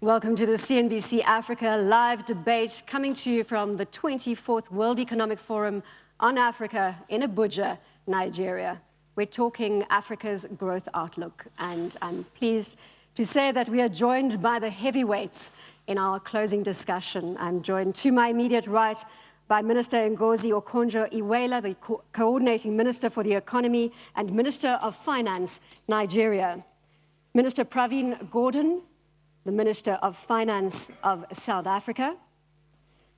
Welcome to the CNBC Africa live debate, coming to you from the 24th World Economic Forum on Africa in Abuja, Nigeria. We're talking Africa's growth outlook, and I'm pleased to say that we are joined by the heavyweights in our closing discussion. I'm joined to my immediate right by Minister Ngozi Okonjo-Iweala, the Coordinating Minister for the Economy and Minister of Finance, Nigeria. Minister Pravin Gordhan, the Minister of Finance of South Africa.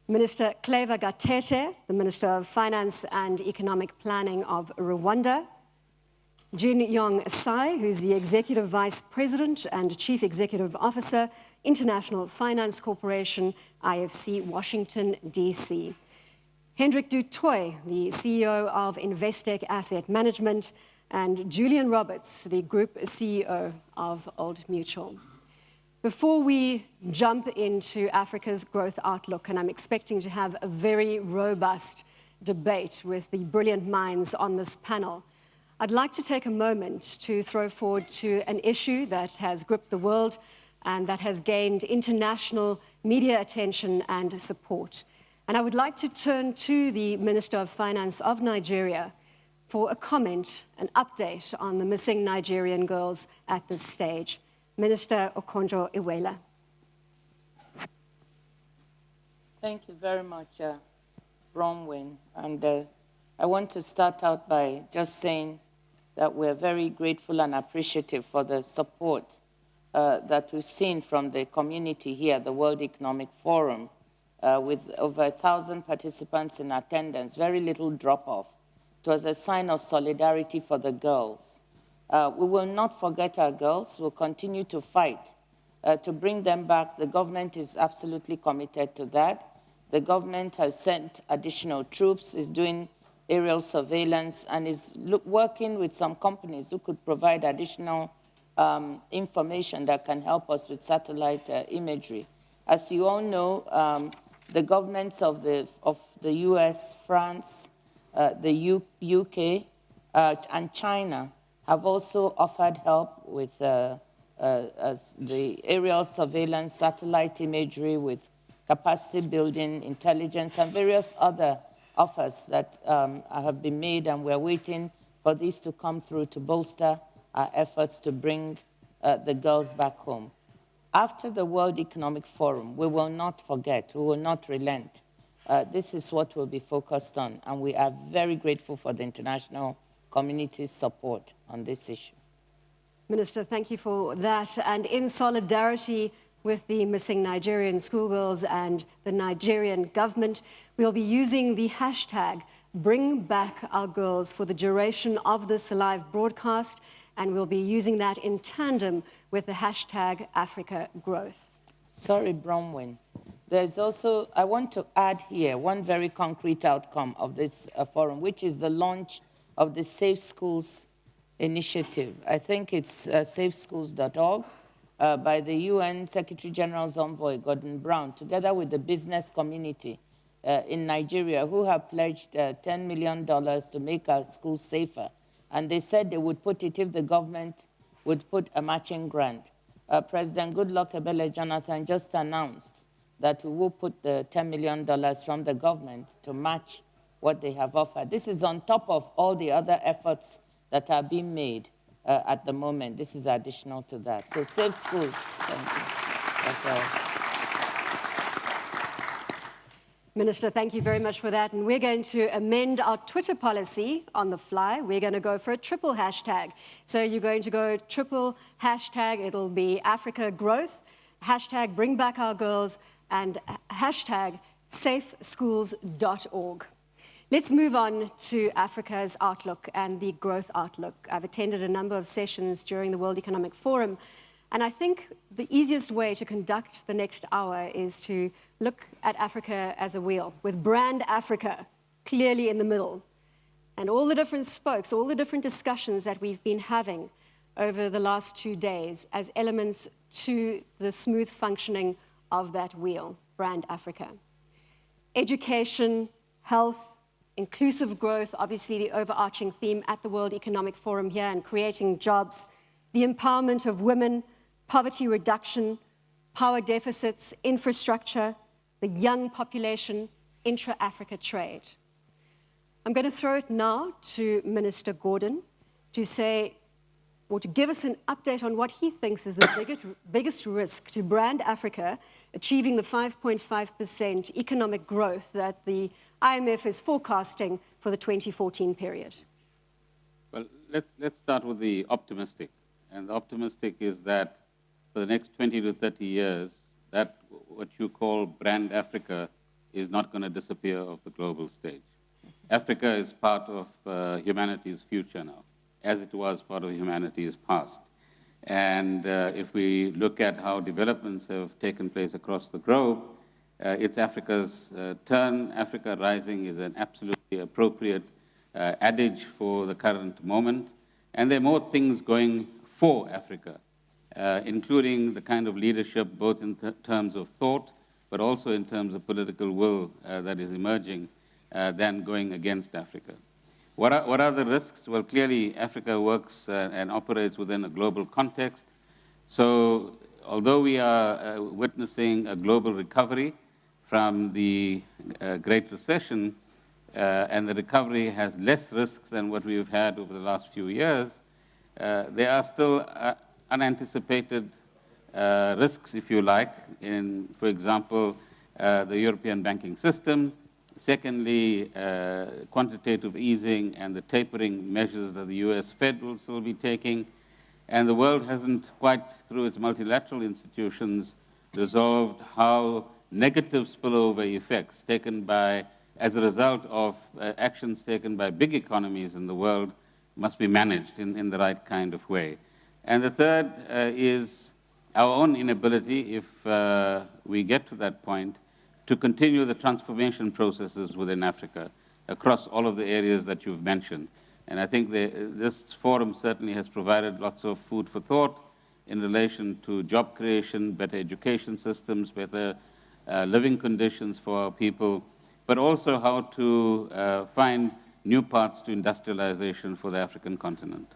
Minister Claver Gatete, the Minister of Finance and Economic Planning of Rwanda. Jin-Yong Cai, who's the Executive Vice President and Chief Executive Officer, International Finance Corporation, IFC, Washington, D.C. Hendrik Toit, the CEO of Investec Asset Management, and Julian Roberts, the Group CEO of Old Mutual. Before we jump into Africa's growth outlook, and I'm expecting to have a very robust debate with the brilliant minds on this panel, I'd like to take a moment to throw forward to an issue that has gripped the world and that has gained international media attention and support. And I would like to turn to the Minister of Finance of Nigeria for a comment, an update on the missing Nigerian girls at this stage. Minister Okonjo-Iweala. Thank you very much, Bronwyn. And I want to start out by just saying that we're very grateful and appreciative for the support that we've seen from the community here at the World Economic Forum, with over 1,000 participants in attendance, very little drop-off. It was a sign of solidarity for the girls. We will not forget our girls. We'll continue to fight to bring them back. The government is absolutely committed to that. The government has sent additional troops, is doing aerial surveillance, and is working with some companies who could provide additional information that can help us with satellite imagery. As you all know, the governments of the US, France, the UK, and China have also offered help with the aerial surveillance, satellite imagery, with capacity building, intelligence, and various other offers that have been made, and we're waiting for these to come through to bolster our efforts to bring the girls back home. After the World Economic Forum, we will not forget, we will not relent. This is what we'll be focused on, and we are very grateful for the international community's support on this issue. Minister, thank you for that. And in solidarity with the missing Nigerian schoolgirls and the Nigerian government, we'll be using the hashtag #BringBackOurGirls for the duration of this live broadcast, and we'll be using that in tandem with the hashtag #AfricaGrowth. Sorry, Bronwyn. There's also, I want to add here one very concrete outcome of this forum, which is the launch of the Safe Schools initiative. I think it's safeschools.org by the UN Secretary General's envoy, Gordon Brown, together with the business community in Nigeria, who have pledged $10 million to make our schools safer. And they said they would put it if the government would put a matching grant. President Goodluck Ebele Jonathan just announced that we will put the $10 million from the government to match what they have offered. This is on top of all the other efforts that are being made at the moment. This is additional to that. So Safe Schools. Thank you. Minister, thank you very much for that. And we're going to amend our Twitter policy on the fly. We're going to go for a triple hashtag. So you're going to go triple hashtag. It'll be Africa Growth, hashtag #BringBackOurGirls, and hashtag safeschools.org. Let's move on to Africa's outlook and the growth outlook. I've attended a number of sessions during the World Economic Forum, and I think the easiest way to conduct the next hour is to look at Africa as a wheel, with brand Africa clearly in the middle, and all the different spokes, all the different discussions that we've been having over the last 2 days as elements to the smooth functioning of that wheel, brand Africa. Education, health, inclusive growth, obviously the overarching theme at the World Economic Forum here, and creating jobs, the empowerment of women, poverty reduction, power deficits, infrastructure, the young population, intra-Africa trade. I'm going to throw it now to Minister Gordhan to say, or to give us an update on what he thinks is the biggest risk to brand Africa achieving the 5.5% economic growth that the IMF is forecasting for the 2014 period. Well, let's start with the optimistic. And the optimistic is that for the next 20 to 30 years, that what you call brand Africa is not going to disappear off the global stage. Africa is part of humanity's future now, as it was part of humanity's past. And if we look at how developments have taken place across the globe, it's Africa's turn. Africa rising is an absolutely appropriate adage for the current moment. And there are more things going for Africa, including the kind of leadership both in terms of thought, but also in terms of political will that is emerging than going against Africa. What are the risks? Well, clearly, Africa works and operates within a global context. So although we are witnessing a global recovery from the Great Recession, and the recovery has less risks than what we've had over the last few years, there are still unanticipated risks, if you like, in, for example, the European banking system. Secondly, quantitative easing and the tapering measures that the US Fed will still be taking. And the world hasn't quite, through its multilateral institutions, resolved how negative spillover effects taken by, as a result of actions taken by big economies in the world, must be managed in the right kind of way. And the third is our own inability, if we get to that point, to continue the transformation processes within Africa across all of the areas that you've mentioned. And I think this forum certainly has provided lots of food for thought in relation to job creation, better education systems, better living conditions for our people, but also how to find new paths to industrialization for the African continent.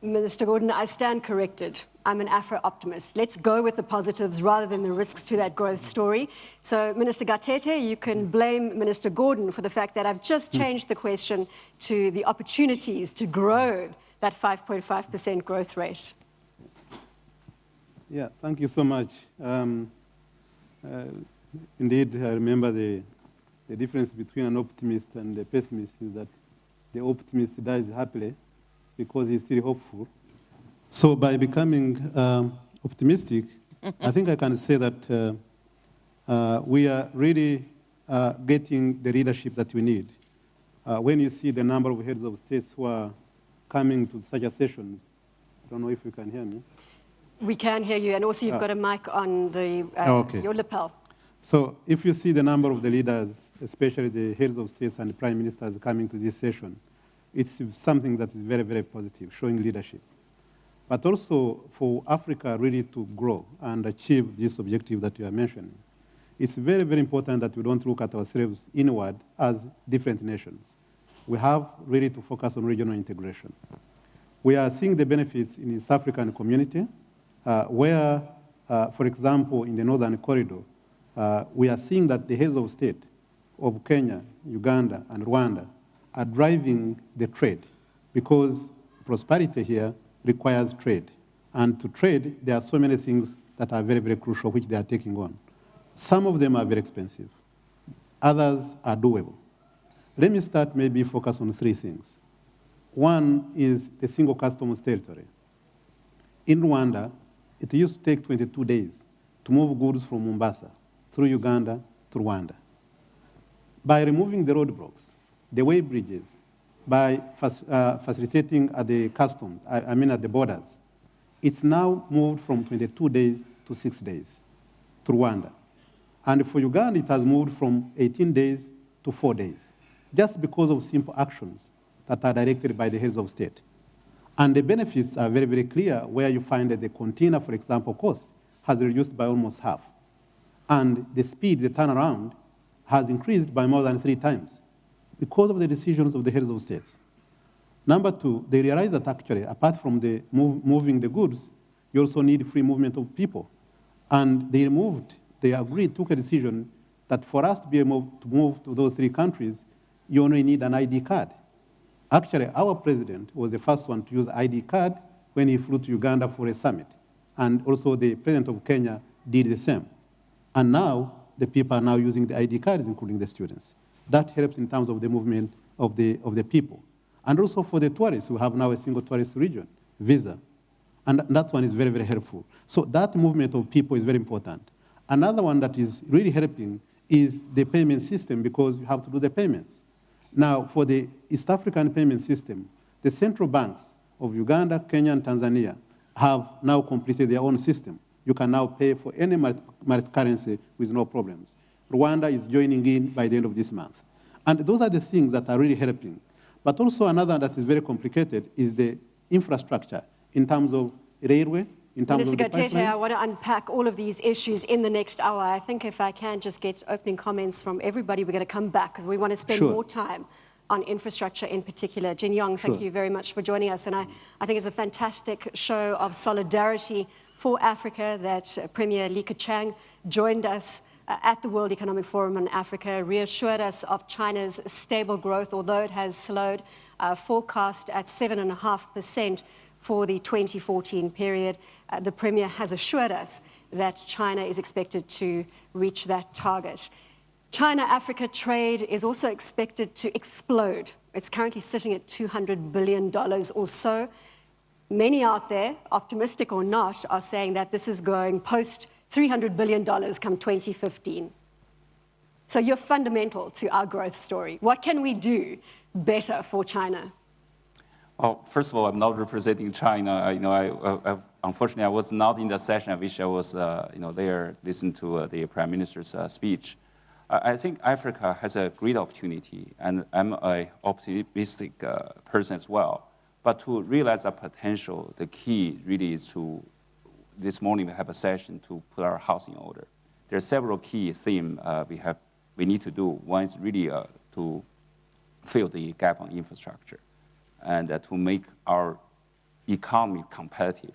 Minister Gordhan, I stand corrected. I'm an Afro-optimist. Let's go with the positives rather than the risks to that growth story. So, Minister Gatete, you can blame Minister Gordhan for the fact that I've just changed the question to the opportunities to grow that 5.5% growth rate. Yeah, thank you so much. Indeed, I remember the difference between an optimist and a pessimist is that the optimist dies happily because he's still hopeful. So by becoming optimistic, I think I can say that we are really getting the leadership that we need. When you see the number of heads of states who are coming to such sessions, I don't know if you can hear me. We can hear you, and also you've got a mic on the, your lapel. So if you see the number of the leaders, especially the heads of states and the prime ministers coming to this session, it's something that is very, very positive, showing leadership. But also for Africa really to grow and achieve this objective that you are mentioning, it's very, very important that we don't look at ourselves inward as different nations. We have really to focus on regional integration. We are seeing the benefits in the East African community, where, for example, in the Northern Corridor, we are seeing that the heads of state of Kenya, Uganda, and Rwanda are driving the trade because prosperity here requires trade. And to trade, there are so many things that are very, very crucial, which they are taking on. Some of them are very expensive. Others are doable. Let me start maybe focus on three things. One is the single customs territory. In Rwanda, it used to take 22 days to move goods from Mombasa through Uganda to Rwanda. By removing the roadblocks, the way bridges, by facilitating at the customs, at the borders, it's now moved from 22 days to 6 days to Rwanda. And for Uganda, it has moved from 18 days to 4 days, just because of simple actions that are directed by the heads of state. And the benefits are very, very clear, where you find that the container, for example, cost has reduced by almost half. And the speed, the turnaround, has increased by more than 3 times because of the decisions of the heads of states. Number two, they realize that actually, apart from the moving the goods, you also need free movement of people. And they agreed, took a decision that for us to be able to move to those 3 countries, you only need an ID card. Actually, our president was the first one to use ID card when he flew to Uganda for a summit. And also the president of Kenya did the same. And now the people are now using the ID cards, including the students. That helps in terms of the movement of the people. And also for the tourists, we have now a single tourist region, visa. And that one is very, very helpful. So that movement of people is very important. Another one that is really helping is the payment system, because you have to do the payments. Now, for the East African payment system, the central banks of Uganda, Kenya, and Tanzania have now completed their own system. You can now pay for any currency with no problems. Rwanda is joining in by the end of this month. And those are the things that are really helping. But also another that is very complicated is the infrastructure in terms of railway, in terms of the pipeline. Minister Gatete, I want to unpack all of these issues in the next hour. I think if I can just get opening comments from everybody, we're going to come back because we want to spend more time on infrastructure in particular. Jin-Yong, thank you very much for joining us. And I think it's a fantastic show of solidarity for Africa that Premier Li Keqiang joined us at the World Economic Forum on Africa, reassured us of China's stable growth, although it has slowed, forecast at 7.5% for the 2014 period. The Premier has assured us that China is expected to reach that target. China-Africa trade is also expected to explode. It's currently sitting at $200 billion or so. Many out there, optimistic or not, are saying that this is going post $300 billion come 2015. So you're fundamental to our growth story. What can we do better for China? Well, first of all, I'm not representing China. Unfortunately, I was not in the session. I wish I was there, listen to the Prime Minister's speech. I think Africa has a great opportunity, and I'm an optimistic person as well. But to realize that potential, the key really is to, this morning we have a session to put our house in order. There are several key themes we need to do. One is really to fill the gap on infrastructure and to make our economy competitive.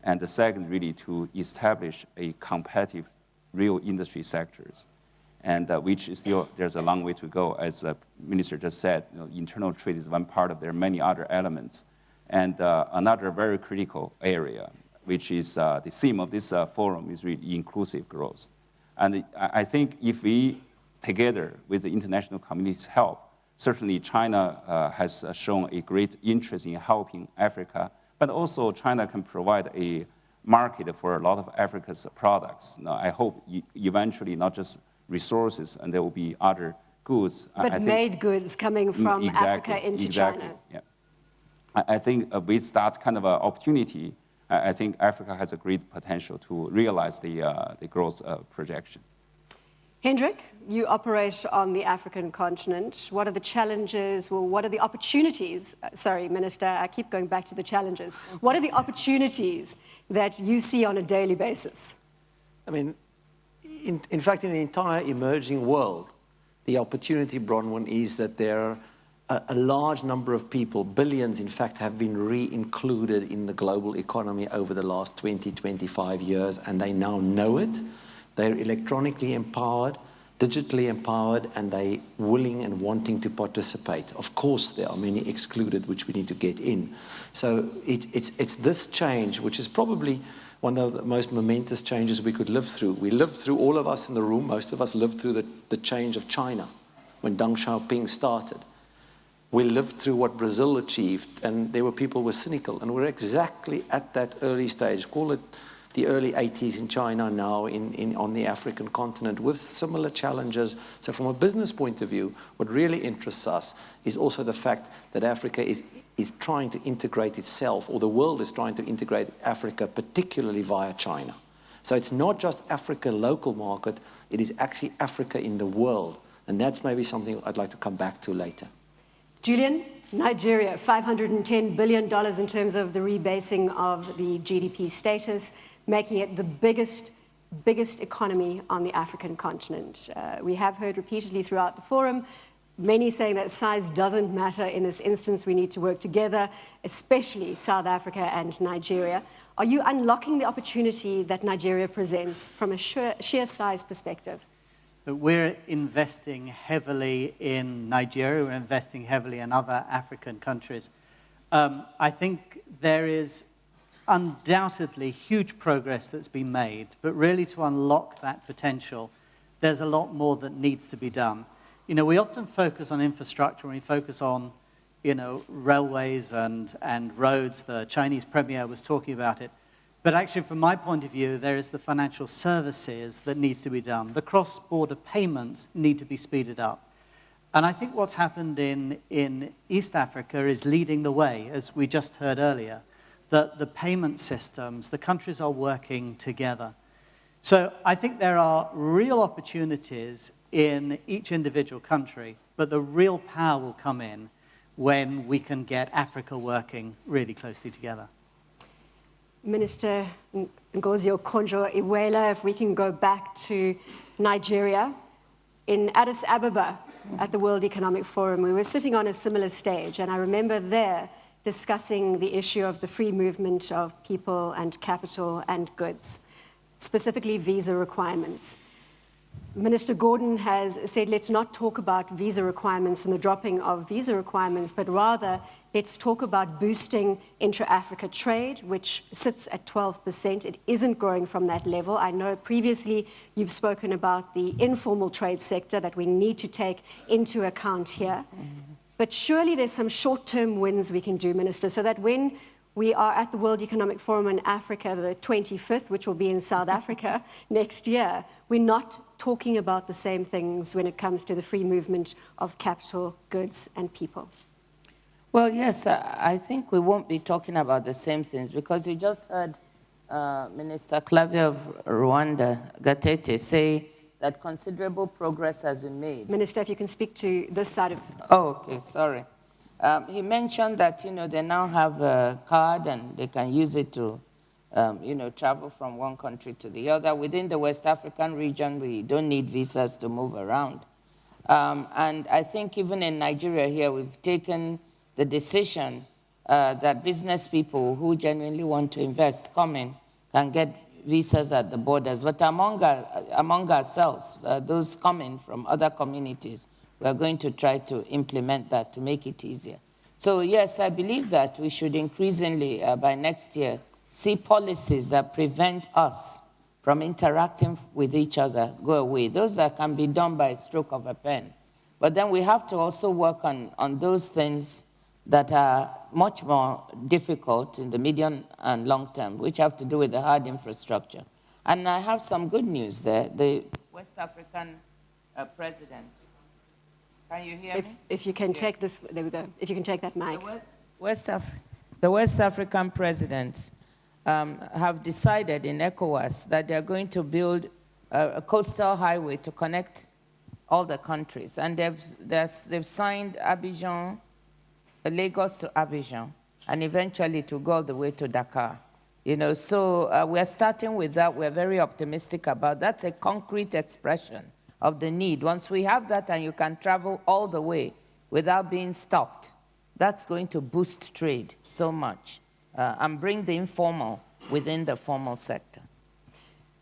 And the second, really, to establish a competitive real industry sectors, and which is still, there's a long way to go. As the minister just said, internal trade is one part of, there are many other elements. And another very critical area, which is the theme of this forum, is really inclusive growth. And I think if we, together with the international community's help, certainly China has shown a great interest in helping Africa, but also China can provide a market for a lot of Africa's products. Now, I hope eventually not just resources, and there will be other goods. But made goods coming from Africa into China. Yeah. I think with that kind of opportunity, I think Africa has a great potential to realize the growth projection. Hendrik, you operate on the African continent. What are the challenges, well, what are the opportunities? Sorry, Minister, I keep going back to the challenges. What are the opportunities that you see on a daily basis? I mean, in fact, in the entire emerging world, the opportunity, Bronwyn, is that there are a large number of people, billions in fact, have been re-included in the global economy over the last 20, 25 years, and they now know it. They're electronically empowered, digitally empowered, and they're willing and wanting to participate. Of course, there are many excluded, which we need to get in. So it's this change, which is probably one of the most momentous changes we could live through. We lived through, all of us in the room, most of us lived through the change of China when Deng Xiaoping started. We lived through what Brazil achieved, and there were people who were cynical, and we're exactly at that early stage. Call it the early 80s in China now on the African continent with similar challenges. So from a business point of view, what really interests us is also the fact that Africa is trying to integrate itself, or the world is trying to integrate Africa, particularly via China. So it's not just Africa local market, it is actually Africa in the world. And that's maybe something I'd like to come back to later. Julian, Nigeria, $510 billion in terms of the rebasing of the GDP status, making it the biggest economy on the African continent. We have heard repeatedly throughout the forum many saying that size doesn't matter in this instance. We need to work together, especially South Africa and Nigeria. Are you unlocking the opportunity that Nigeria presents from a sheer size perspective? We're investing heavily in Nigeria. We're investing heavily in other African countries. I think there is undoubtedly huge progress that's been made, but really to unlock that potential, there's a lot more that needs to be done. You know, we often focus on infrastructure, and we focus on, you know, railways and roads. The Chinese premier was talking about it. But actually, from my point of view, there is the financial services that needs to be done. The cross-border payments need to be speeded up. And I think what's happened in East Africa is leading the way, as we just heard earlier, that the payment systems, the countries are working together. So I think there are real opportunities in each individual country, but the real power will come in when we can get Africa working really closely together. Minister Ngozi Okonjo-Iweala, if we can go back to Nigeria. In Addis Ababa at the World Economic Forum, we were sitting on a similar stage, and I remember there discussing the issue of the free movement of people and capital and goods, specifically visa requirements. Minister Gordhan has said, let's not talk about visa requirements and the dropping of visa requirements, but rather let's talk about boosting intra-Africa trade, which sits at 12%. It isn't growing from that level. I know previously you've spoken about the informal trade sector that we need to take into account here. But surely there's some short-term wins we can do, Minister, so that when we are at the World Economic Forum in Africa, the 25th, which will be in South Africa next year, we're not talking about the same things when it comes to the free movement of capital, goods, and people. Well, yes, I think we won't be talking about the same things, because you just heard Minister Claver of Rwanda, Gatete, say that considerable progress has been made. Minister, if you can speak to this side of... Oh, okay, sorry. He mentioned that, you know, they now have a card and they can use it to, you know, travel from one country to the other. Within the West African region, we don't need visas to move around. And I think even in Nigeria here, we've taken the decision that business people who genuinely want to invest come in can get visas at the borders. But among ourselves, those coming from other communities, we are going to try to implement that to make it easier. So yes, I believe that we should increasingly, by next year, see policies that prevent us from interacting with each other go away. Those that can be done by a stroke of a pen. But then we have to also work on those things that are much more difficult in the medium and long term, which have to do with the hard infrastructure. And I have some good news there. The West African presidents, can you hear me? If you can take this, there we go. If you can take that mic. The West African presidents have decided in ECOWAS that they're going to build a coastal highway to connect all the countries. And they've signed Abidjan, Lagos to Abidjan, and eventually to go all the way to Dakar. You know, so we're starting with that. We're very optimistic about that. That's a concrete expression of the need. Once we have that and you can travel all the way without being stopped, that's going to boost trade so much and bring the informal within the formal sector.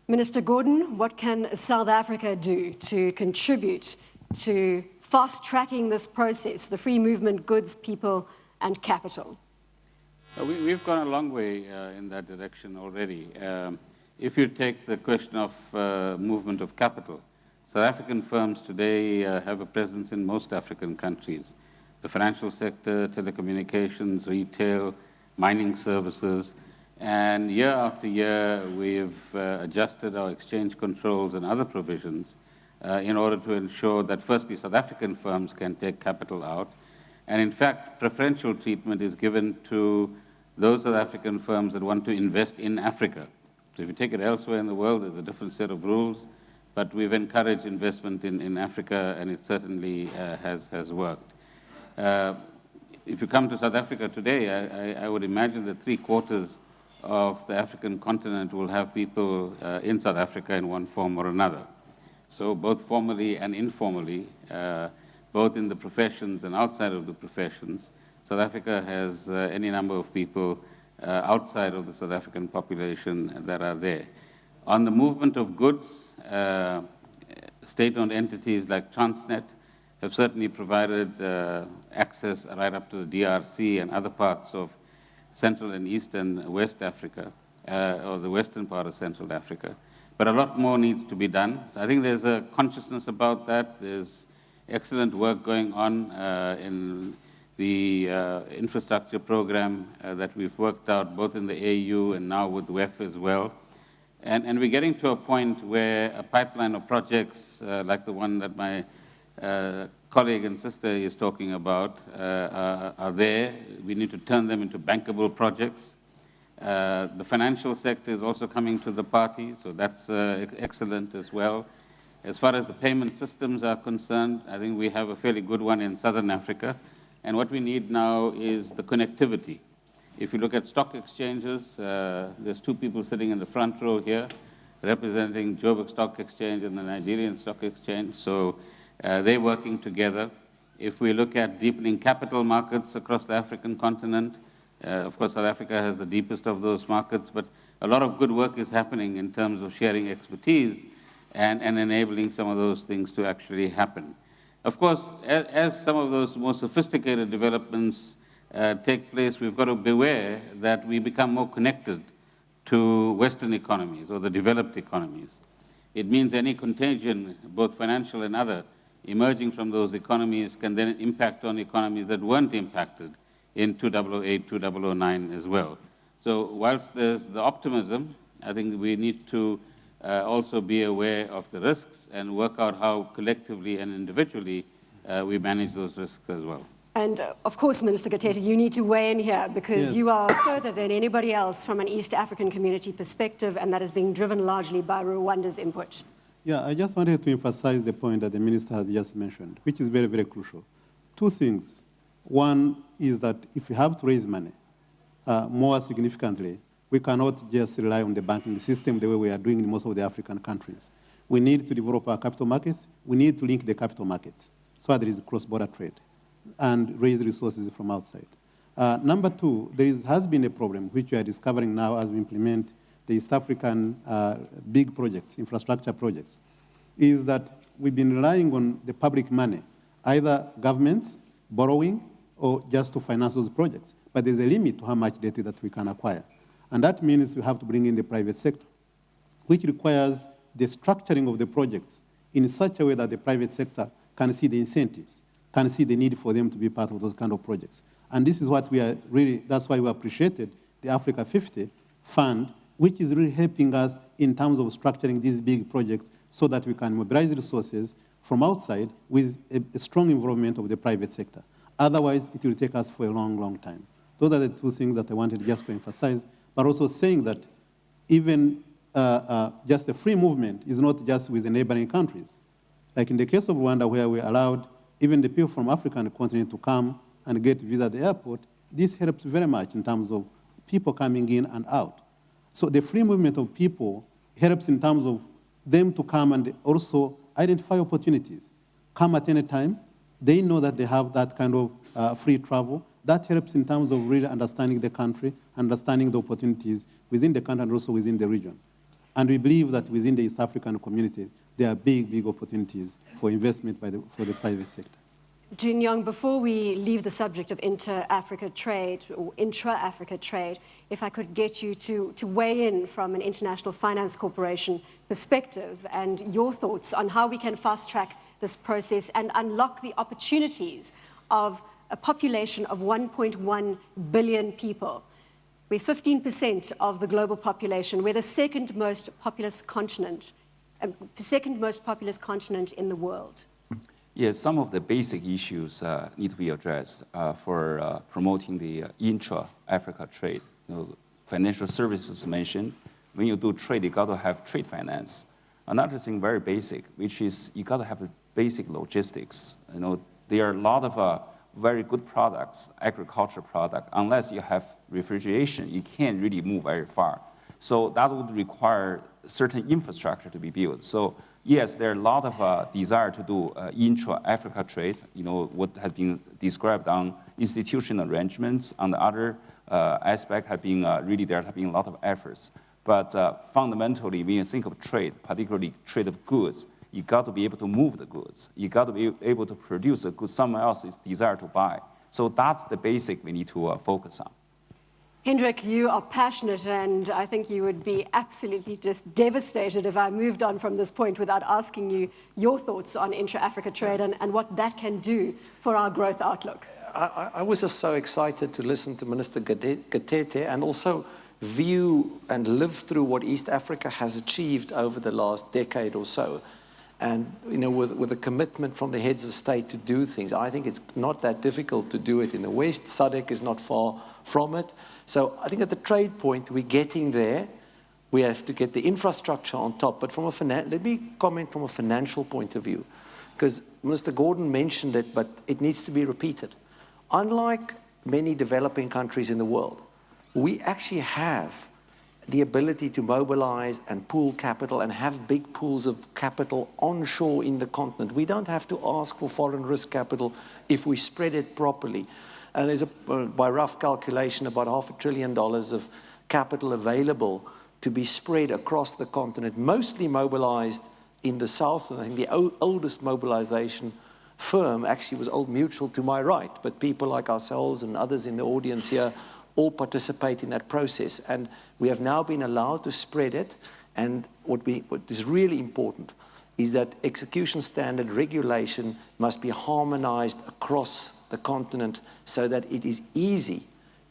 Minister Gordhan, what can South Africa do to contribute to fast-tracking this process, the free movement, goods, people, and capital? We've gone a long way in that direction already. If you take the question of movement of capital, South African firms today have a presence in most African countries. The financial sector, telecommunications, retail, mining services, and year after year we've adjusted our exchange controls and other provisions in order to ensure that firstly South African firms can take capital out, and in fact preferential treatment is given to those South African firms that want to invest in Africa. So if you take it elsewhere in the world, there's a different set of rules, but we've encouraged investment in Africa, and it certainly has worked. If you come to South Africa today, I would imagine that 3/4 of the African continent will have people in South Africa in one form or another. So both formally and informally, both in the professions and outside of the professions. South Africa has any number of people outside of the South African population that are there. On the movement of goods, state-owned entities like Transnet have certainly provided access right up to the DRC and other parts of Central and Eastern West Africa, or the western part of Central Africa. But a lot more needs to be done. So I think there's a consciousness about that. There's excellent work going on in the infrastructure program that we've worked out both in the AU and now with WEF as well. And we're getting to a point where a pipeline of projects like the one that my colleague and sister is talking about are there. We need to turn them into bankable projects. The financial sector is also coming to the party, so that's excellent as well. As far as the payment systems are concerned, I think we have a fairly good one in Southern Africa. And what we need now is the connectivity. If you look at stock exchanges, there's two people sitting in the front row here representing Joburg Stock Exchange and the Nigerian Stock Exchange. So they're working together. If we look at deepening capital markets across the African continent, of course, South Africa has the deepest of those markets, but a lot of good work is happening in terms of sharing expertise and enabling some of those things to actually happen. Of course, as some of those more sophisticated developments take place, we've got to beware that we become more connected to Western economies or the developed economies. It means any contagion, both financial and other, emerging from those economies can then impact on economies that weren't impacted in 2008, 2009 as well. So whilst there's the optimism, I think we need to also be aware of the risks and work out how collectively and individually we manage those risks as well. And of course, Minister Gatete, you need to weigh in here because Yes. you are further than anybody else from an East African community perspective, and that is being driven largely by Rwanda's input. Yeah, I just wanted to emphasize the point that the minister has just mentioned, which is very, very crucial. Two things. One is that if we have to raise money, more significantly, we cannot just rely on the banking system the way we are doing in most of the African countries. We need to develop our capital markets. We need to link the capital markets so that there is cross-border trade and raise resources from outside. Number two, has been a problem which we are discovering now as we implement the East African big projects, infrastructure projects, is that we've been relying on the public money, either governments borrowing or just to finance those projects. But there's a limit to how much data that we can acquire. And that means we have to bring in the private sector, which requires the structuring of the projects in such a way that the private sector can see the incentives, can see the need for them to be part of those kind of projects. And this is what we are really, that's why we appreciated the Africa 50 fund, which is really helping us in terms of structuring these big projects so that we can mobilize resources from outside with a strong involvement of the private sector. Otherwise, it will take us for a long, long time. Those are the two things that I wanted just to emphasize, but also saying that even just a free movement is not just with the neighboring countries. Like in the case of Rwanda, where we allowed even the people from African continent to come and get visa at the airport, this helps very much in terms of people coming in and out. So the free movement of people helps in terms of them to come and also identify opportunities. Come at any time. They know that they have that kind of free travel. That helps in terms of really understanding the country, understanding the opportunities within the country and also within the region. And we believe that within the East African community, there are big, big opportunities for investment for the private sector. Jin-Yong, before we leave the subject of inter-Africa trade or intra-Africa trade, if I could get you to weigh in from an International Finance Corporation perspective and your thoughts on how we can fast-track this process and unlock the opportunities of a population of 1.1 billion people. We're 15% of the global population. We're the second most populous continent in the world. Yes, some of the basic issues need to be addressed for promoting the intra-Africa trade. Financial services mentioned. When you do trade, you got to have trade finance. Another thing very basic, which is you got to have basic logistics. There are a lot of very good products, agriculture products. Unless you have refrigeration, you can't really move very far. So that would require certain infrastructure to be built. So yes, there are a lot of desire to do intra-Africa trade, what has been described on institutional arrangements. On the other aspect, really there have been a lot of efforts. But fundamentally, when you think of trade, particularly trade of goods, you got to be able to move the goods. You got to be able to produce a good someone else's desire to buy. So that's the basic we need to focus on. Hendrik, you are passionate, and I think you would be absolutely just devastated if I moved on from this point without asking you your thoughts on intra-Africa trade and what that can do for our growth outlook. I was just so excited to listen to Minister Gatete and also view and live through what East Africa has achieved over the last decade or so. And with a commitment from the heads of state to do things, I think it's not that difficult to do it in the West. SADC is not far from it. So I think at the trade point, we're getting there. We have to get the infrastructure on top. But let me comment from a financial point of view, because Mr. Gordhan mentioned it, but it needs to be repeated. Unlike many developing countries in the world, we actually have the ability to mobilize and pool capital and have big pools of capital onshore in the continent. We don't have to ask for foreign risk capital if we spread it properly. And there's, by rough calculation, about $500 billion of capital available to be spread across the continent, mostly mobilized in the south. And I think the oldest mobilization firm actually was Old Mutual to my right, but people like ourselves and others in the audience here all participate in that process. And we have now been allowed to spread it. And what is really important is that execution standard regulation must be harmonized across the continent so that it is easy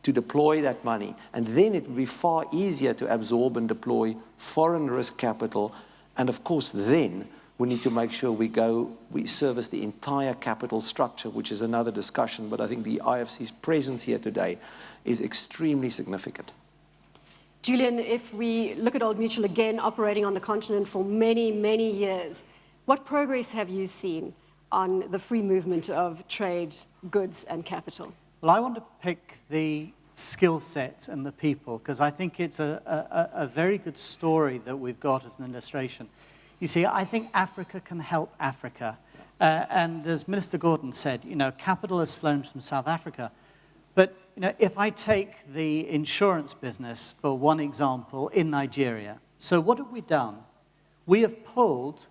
to deploy that money. And then it will be far easier to absorb and deploy foreign risk capital. And of course, then we need to make sure we service the entire capital structure, which is another discussion. But I think the IFC's presence here today is extremely significant. Julian, if we look at Old Mutual again, operating on the continent for many, many years, what progress have you seen on the free movement of trade, goods, and capital? Well, I want to pick the skill sets and the people, because I think it's a very good story that we've got as an illustration. You see, I think Africa can help Africa. And as Minister Gordhan said, capital has flown from South Africa. But if I take the insurance business for one example in Nigeria, so what have we done? We have pulled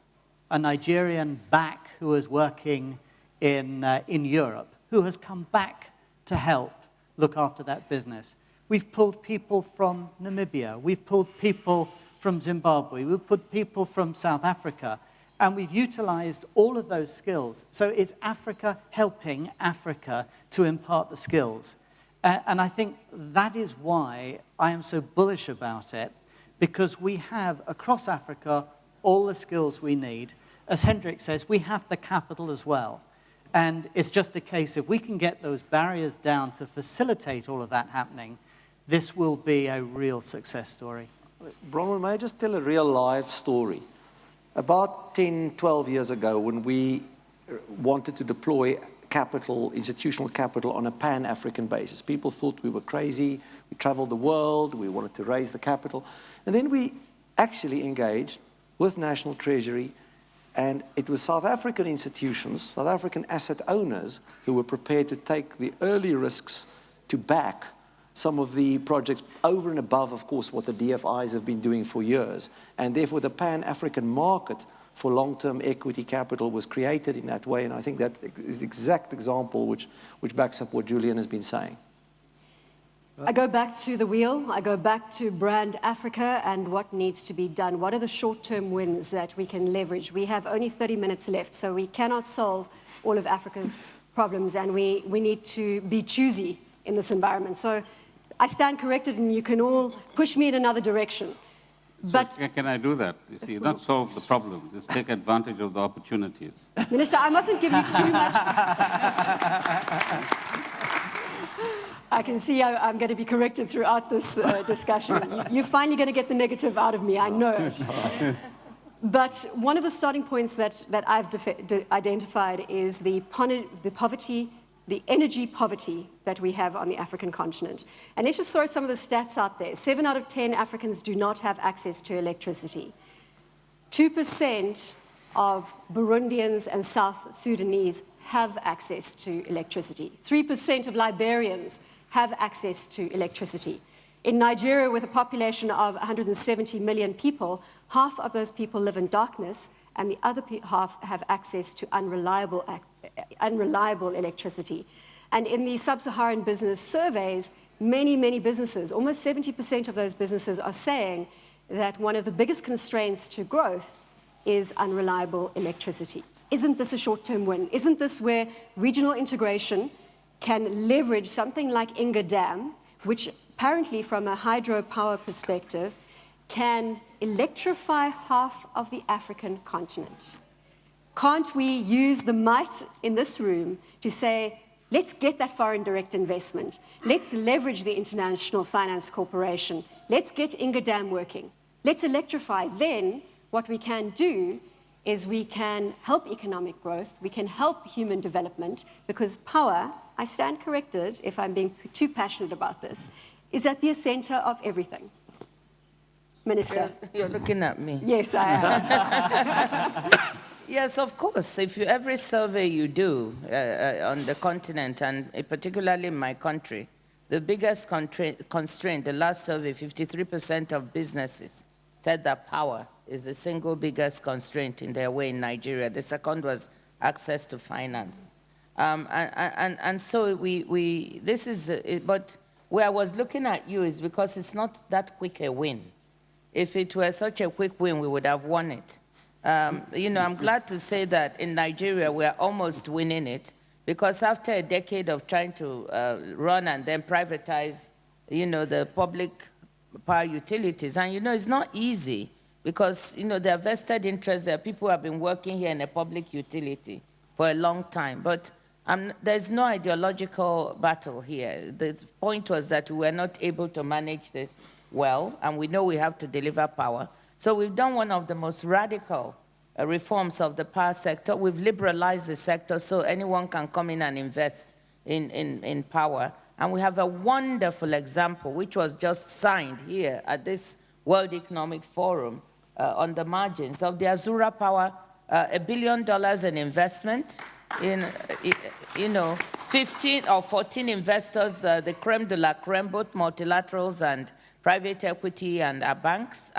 a Nigerian back who was working in Europe, who has come back to help look after that business. We've pulled people from Namibia. We've pulled people from Zimbabwe. We've pulled people from South Africa. And we've utilized all of those skills. So it's Africa helping Africa to impart the skills. And I think that is why I am so bullish about it, because we have, across Africa, all the skills we need. As Hendrik says, we have the capital as well. And it's just a case, if we can get those barriers down to facilitate all of that happening, this will be a real success story. Bronwyn, may I just tell a real live story? About 10, 12 years ago, when we wanted to deploy capital, institutional capital, on a pan-African basis, people thought we were crazy. We traveled the world. We wanted to raise the capital. And then we actually engaged with National Treasury, and it was South African institutions, South African asset owners, who were prepared to take the early risks to back some of the projects over and above, of course, what the DFIs have been doing for years. And therefore, the pan-African market for long-term equity capital was created in that way. And I think that is the exact example which backs up what Julian has been saying. I go back to the wheel. I go back to Brand Africa and what needs to be done. What are the short-term wins that we can leverage? We have only 30 minutes left, so we cannot solve all of Africa's problems, and we need to be choosy in this environment. So I stand corrected, and you can all push me in another direction. But so can I do that? You see, not solve the problems, just take advantage of the opportunities. Minister, I mustn't give you too much. I can see I'm going to be corrected throughout this discussion. You're finally going to get the negative out of me, I know it. But one of the starting points that I've identified is the poverty the energy poverty that we have on the African continent. And let's just throw some of the stats out there. 7 out of 10 Africans do not have access to electricity. 2% of Burundians and South Sudanese have access to electricity. 3% of Liberians have access to electricity. In Nigeria, with a population of 170 million people, half of those people live in darkness, and the other half have access to unreliable electricity. And in the sub-Saharan business surveys, many businesses, almost 70% of those businesses are saying that one of the biggest constraints to growth is unreliable electricity. Isn't this a short-term win? Isn't this where regional integration can leverage something like Inga Dam, which apparently from a hydropower perspective can electrify half of the African continent? Can't we use the might in this room to say, let's get that foreign direct investment. Let's leverage the International Finance Corporation. Let's get Inga Dam working. Let's electrify. Then what we can do is we can help economic growth, we can help human development, because power, I stand corrected if I'm being too passionate about this, is at the center of everything. Minister. You're looking at me. Yes, I am. Yes, of course. Every survey you do on the continent, and particularly in my country, the biggest constraint, the last survey, 53% of businesses said that power is the single biggest constraint in their way in Nigeria. The second was access to finance. And so this is, but where I was looking at you is because it's not that quick a win. If it were such a quick win, we would have won it. I'm glad to say that in Nigeria, we're almost winning it, because after a decade of trying to run and then privatize, the public power utilities, and it's not easy, because, there are vested interests. There are people who have been working here in a public utility for a long time. But there's no ideological battle here. The point was that we were not able to manage this well, and we know we have to deliver power. So we've done one of the most radical reforms of the power sector. We've liberalized the sector so anyone can come in and invest in power. And we have a wonderful example, which was just signed here at this World Economic Forum on the margins of the Azura Power, $1 billion in investment in, 15 or 14 investors, the creme de la creme, both multilaterals and private equity and banks,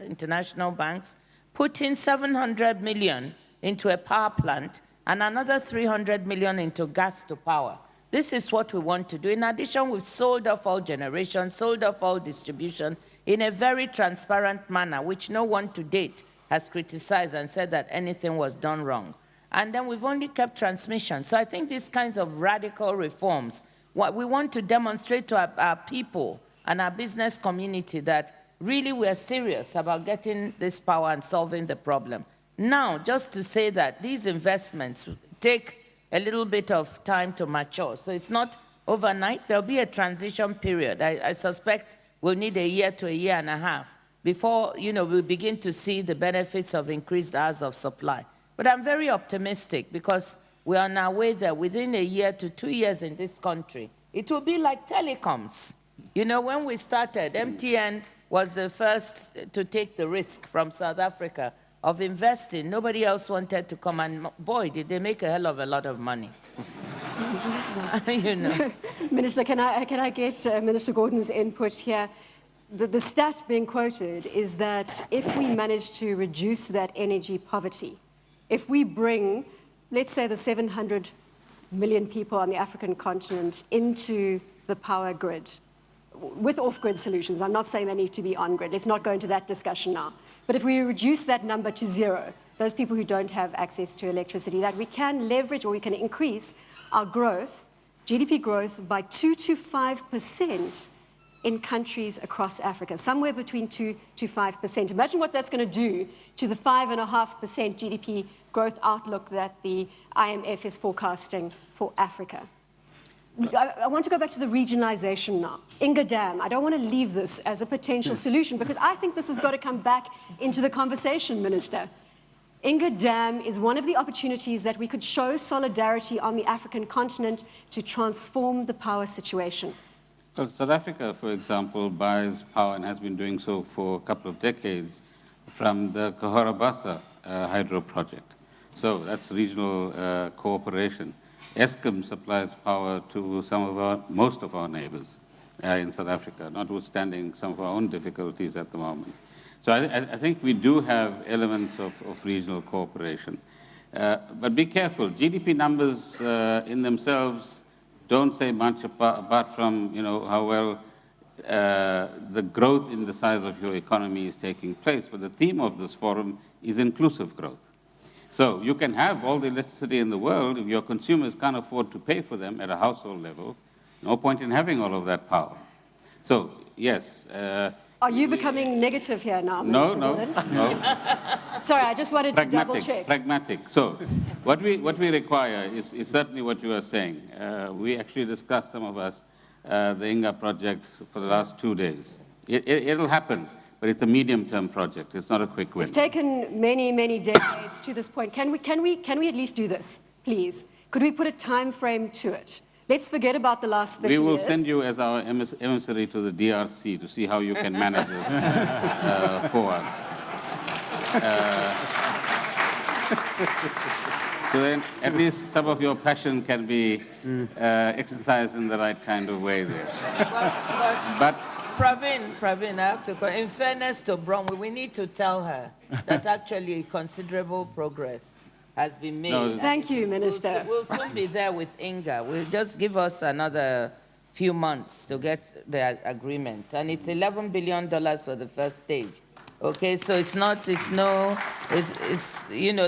international banks, putting $700 million into a power plant and another $300 million into gas to power. This is what we want to do. In addition, we've sold off all generation, sold off all distribution in a very transparent manner, which no one to date has criticized and said that anything was done wrong. And then we've only kept transmission. So I think these kinds of radical reforms, what we want to demonstrate to our people and our business community that really we're serious about getting this power and solving the problem. Now, just to say that these investments take a little bit of time to mature. So it's not overnight. There'll be a transition period. I suspect we'll need a year to a year and a half before, we begin to see the benefits of increased hours of supply. But I'm very optimistic because we are on our way there. Within a year to 2 years in this country, it will be like telecoms. When we started, MTN was the first to take the risk from South Africa of investing. Nobody else wanted to come, and boy, did they make a hell of a lot of money. Minister, can I get Minister Gordhan's input here? The stat being quoted is that if we manage to reduce that energy poverty, if we bring, let's say, the 700 million people on the African continent into the power grid, with off-grid solutions, I'm not saying they need to be on-grid, let's not go into that discussion now. But if we reduce that number to 0, those people who don't have access to electricity, that we can leverage or we can increase our growth, GDP growth, by 2 to 5% in countries across Africa, somewhere between 2 to 5%. Imagine what that's going to do to the 5.5% GDP growth outlook that the IMF is forecasting for Africa. I want to go back to the regionalization now. Inga Dam, I don't want to leave this as a potential solution because I think this has got to come back into the conversation, Minister. Inga Dam is one of the opportunities that we could show solidarity on the African continent to transform the power situation. Well, South Africa, for example, buys power and has been doing so for a couple of decades from the Kohorabasa hydro project. So that's regional cooperation. Eskom supplies power to most of our neighbors in South Africa, notwithstanding some of our own difficulties at the moment. So I think we do have elements of regional cooperation. But be careful, GDP numbers in themselves don't say much apart from how well the growth in the size of your economy is taking place. But the theme of this forum is inclusive growth. So you can have all the electricity in the world. If your consumers can't afford to pay for them at a household level, no point in having all of that power. So, yes. Are you becoming negative here now, No, Minister no, Gordhan? no. Sorry, I just wanted to double check. Pragmatic. So what we require is certainly what you are saying. We actually discussed, some of us, the Inga project for the last 2 days. It'll happen, but it's a medium-term project. It's not a quick win. It's taken many, many decades to this point. Can we at least do this, please? Could we put a time frame to it? Let's forget about the last 30 years. We will send you as our emissary to the DRC to see how you can manage this for us. So then at least some of your passion can be exercised in the right kind of way there. But Pravin, I have to, in fairness to Bronwyn, we need to tell her that actually considerable progress has been made. No. Thank you, Minister. We'll soon be there with Inga. We'll just give us another few months to get the agreement. And it's $11 billion for the first stage. Okay, so it's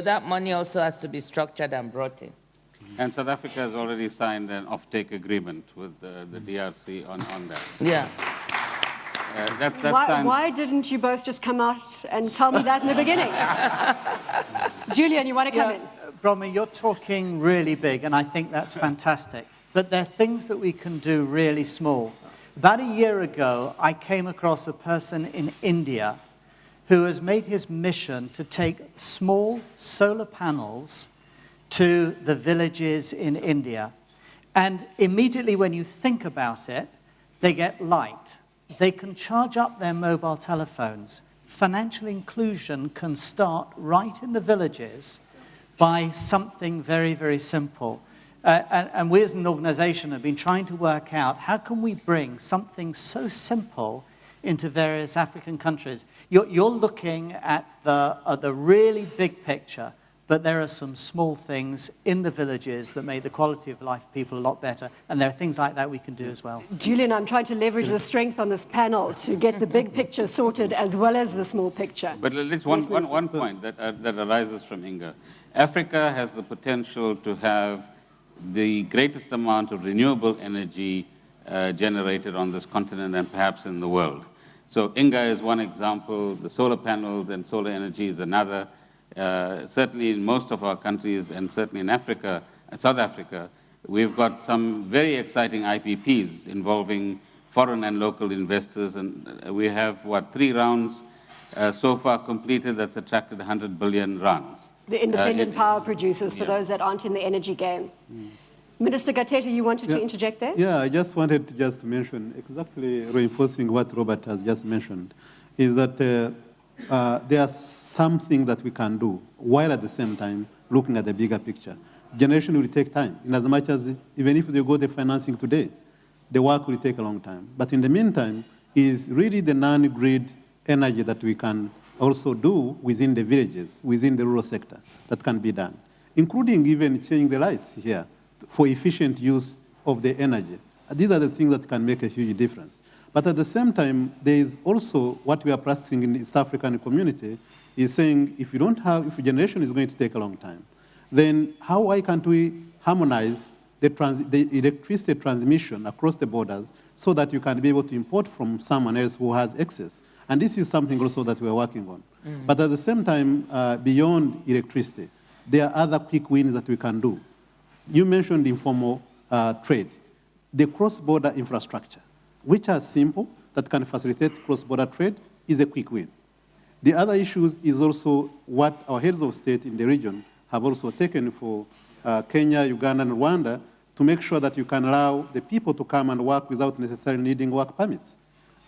that money also has to be structured and brought in. And South Africa has already signed an offtake agreement with the DRC on that. Yeah. Why didn't you both just come out and tell me that in the beginning? Julian, you want to come in? Bronwyn, you're talking really big, and I think that's fantastic. But there are things that we can do really small. About a year ago, I came across a person in India who has made his mission to take small solar panels to the villages in India. And immediately when you think about it, they get light. They can charge up their mobile telephones. Financial inclusion can start right in the villages by something very, very simple. And we as an organization have been trying to work out how can we bring something so simple into various African countries. You're looking at the really big picture, but there are some small things in the villages that make the quality of life of people a lot better, and there are things like that we can do as well. Julian, I'm trying to leverage the strength on this panel to get the big picture sorted as well as the small picture. But at least one point that arises from Inga. Africa has the potential to have the greatest amount of renewable energy generated on this continent and perhaps in the world. So Inga is one example, the solar panels and solar energy is another. Certainly in most of our countries, and certainly in Africa, South Africa, we've got some very exciting IPPs involving foreign and local investors, and we have, 3 rounds so far completed that's attracted 100 billion rands. The independent power producers, for those that aren't in the energy game. Minister Gatete, you wanted to interject there? Yeah, I just wanted to just mention, exactly reinforcing what Robert has just mentioned, is that there are something that we can do, while at the same time looking at the bigger picture. Generation will take time, in as much as even if they go the financing today, the work will take a long time. But in the meantime, is really the non-grid energy that we can also do within the villages, within the rural sector, that can be done, including even changing the lights here for efficient use of the energy. These are the things that can make a huge difference. But at the same time, there is also what we are practicing in the East African community is saying if generation is going to take a long time, then why can't we harmonize the electricity transmission across the borders so that you can be able to import from someone else who has excess? And this is something also that we're working on. But at the same time, beyond electricity, there are other quick wins that we can do. You mentioned informal trade, the cross-border infrastructure, which are simple, that can facilitate cross-border trade, is a quick win. The other issues is also what our heads of state in the region have also taken for Kenya, Uganda, and Rwanda to make sure that you can allow the people to come and work without necessarily needing work permits.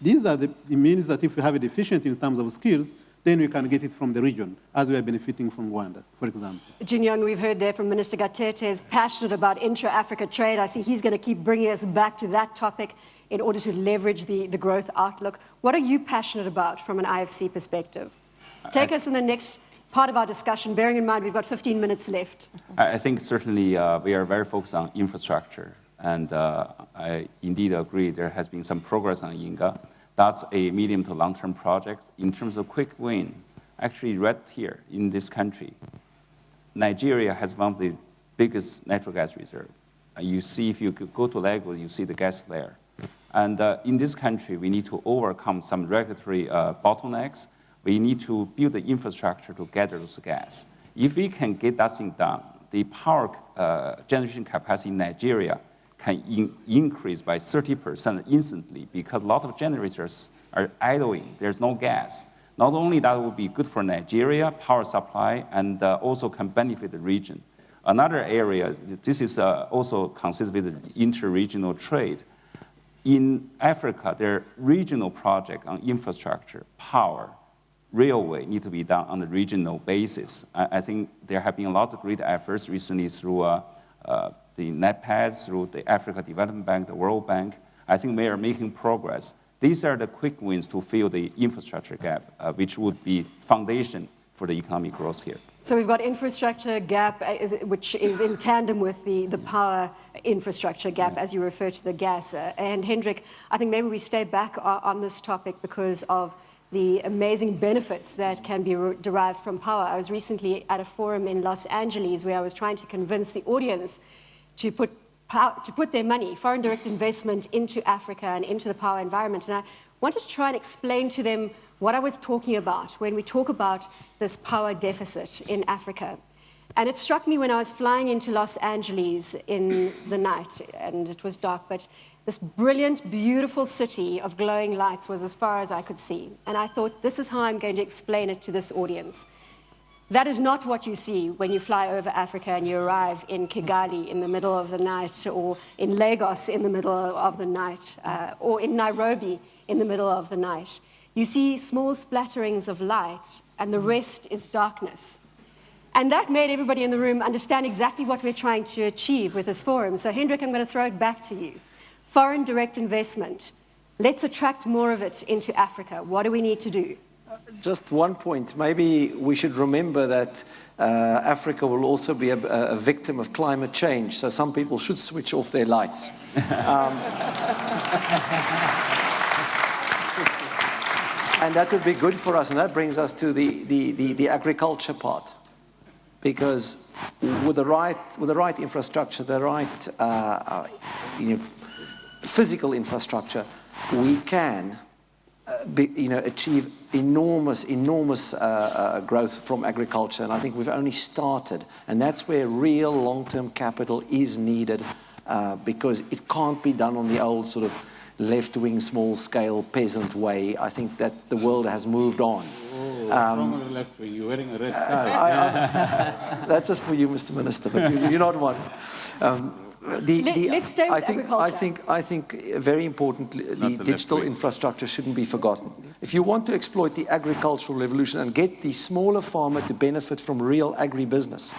These are the means that if you have a deficient in terms of skills, then we can get it from the region, as we are benefiting from Rwanda, for example. Jin-Yong, we've heard there from Minister Gatete is passionate about intra-Africa trade. I see he's going to keep bringing us back to that topic in order to leverage the growth outlook. What are you passionate about from an IFC perspective? Take us in the next part of our discussion, bearing in mind we've got 15 minutes left. I think certainly we are very focused on infrastructure. And I indeed agree there has been some progress on INGA. That's a medium to long-term project. In terms of quick win, actually right here in this country, Nigeria has one of the biggest natural gas reserves. You see, if you go to Lagos, you see the gas flare. And in this country, we need to overcome some regulatory bottlenecks. We need to build the infrastructure to gather those gas. If we can get that thing done, the power generation capacity in Nigeria can increase by 30% instantly because a lot of generators are idling. There's no gas. Not only that will be good for Nigeria, power supply, and also can benefit the region. Another area, this is also consistent with inter-regional trade. In Africa, there are regional projects on infrastructure, power, railway need to be done on a regional basis. I think there have been a lot of great efforts recently through the NEPAD, through the Africa Development Bank, the World Bank. I think we are making progress. These are the quick wins to fill the infrastructure gap, which would be foundation for the economic growth here. So we've got infrastructure gap, which is in tandem with the power infrastructure gap, as you refer to the gas. And Hendrik, I think maybe we stay back on this topic because of the amazing benefits that can be derived from power. I was recently at a forum in Los Angeles where I was trying to convince the audience to put their money, foreign direct investment, into Africa and into the power environment. And I wanted to try and explain to them what I was talking about when we talk about this power deficit in Africa. And it struck me when I was flying into Los Angeles in the night, and it was dark, but this brilliant, beautiful city of glowing lights was as far as I could see. And I thought, this is how I'm going to explain it to this audience. That is not what you see when you fly over Africa and you arrive in Kigali in the middle of the night, or in Lagos in the middle of the night, or in Nairobi in the middle of the night. You see small splatterings of light, and the rest is darkness. And that made everybody in the room understand exactly what we're trying to achieve with this forum. So Hendrik, I'm going to throw it back to you. Foreign direct investment. Let's attract more of it into Africa. What do we need to do? Just one point. Maybe we should remember that Africa will also be a victim of climate change, so some people should switch off their lights. And that would be good for us, and that brings us to the agriculture part. Because with the right infrastructure, the right physical infrastructure, we can achieve enormous growth from agriculture. And I think we've only started. And that's where real long-term capital is needed, because it can't be done on the old sort of left-wing, small-scale peasant way. I think that the world has moved on. From the left wing, you're wearing a red tie. That's just for you, Mr. Minister, but you're not one. Let's stay with agriculture. I think very importantly, the digital infrastructure shouldn't be forgotten. If you want to exploit the agricultural revolution and get the smaller farmer to benefit from real agribusiness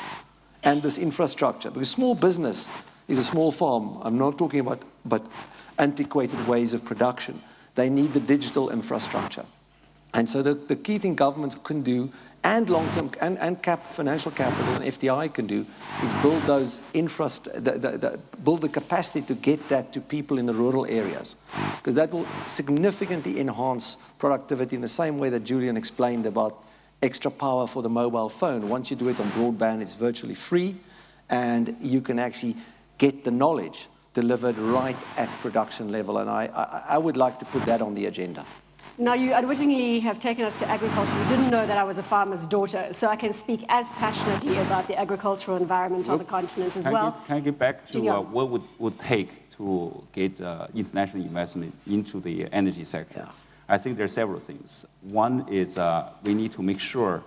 and this infrastructure, because small business is a small farm. I'm not talking about antiquated ways of production. They need the digital infrastructure. And so the key thing governments can do, and long-term and financial capital and FDI can do, is build those build the capacity to get that to people in the rural areas, because that will significantly enhance productivity in the same way that Julian explained about extra power for the mobile phone. Once you do it on broadband, it's virtually free, and you can actually get the knowledge delivered right at production level. And I would like to put that on the agenda. Now, you unwittingly have taken us to agriculture. You didn't know that I was a farmer's daughter, so I can speak as passionately about the agricultural environment on the continent as well. Can I get back to what would take to get international investment into the energy sector? I think there are several things. One is we need to make sure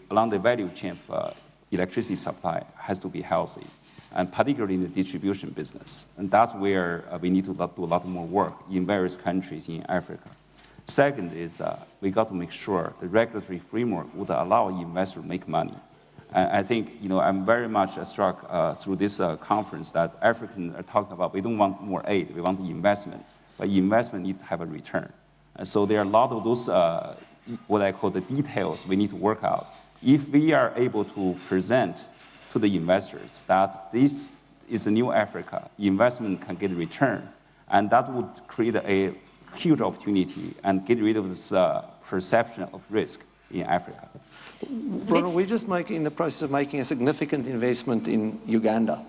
along the value chain of electricity supply has to be healthy, and particularly in the distribution business. And that's where we need to do a lot more work in various countries in Africa. Second is we got to make sure the regulatory framework would allow investors to make money. I think, I'm very much struck through this conference that Africans are talking about, we don't want more aid, we want investment, but investment needs to have a return. And so there are a lot of those, what I call the details we need to work out. If we are able to present to the investors that this is a new Africa, investment can get a return, and that would create a huge opportunity and get rid of this perception of risk in Africa. Bronwyn, we're just in the process of making a significant investment in Uganda,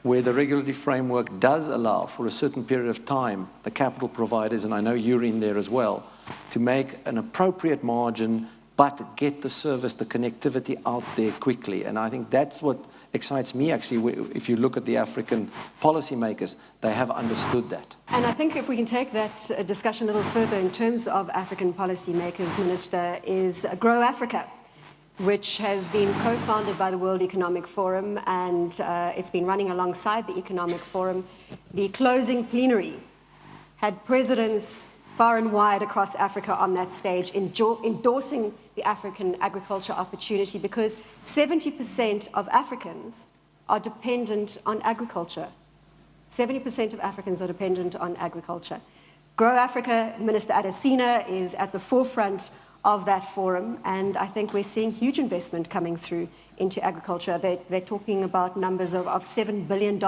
where the regulatory framework does allow for a certain period of time the capital providers, and I know you're in there as well, to make an appropriate margin but get the service, the connectivity out there quickly. And I think that's what excites me, actually. If you look at the African policymakers, they have understood that. And I think if we can take that discussion a little further in terms of African policymakers, Minister, is Grow Africa, which has been co-founded by the World Economic Forum, and it's been running alongside the Economic Forum. The closing plenary had presidents far and wide across Africa on that stage, endorsing the African agriculture opportunity, because 70% of Africans are dependent on agriculture. 70% of Africans are dependent on agriculture. Grow Africa, Minister Adesina is at the forefront of that forum, and I think we're seeing huge investment coming through into agriculture. They're talking about numbers of $7 billion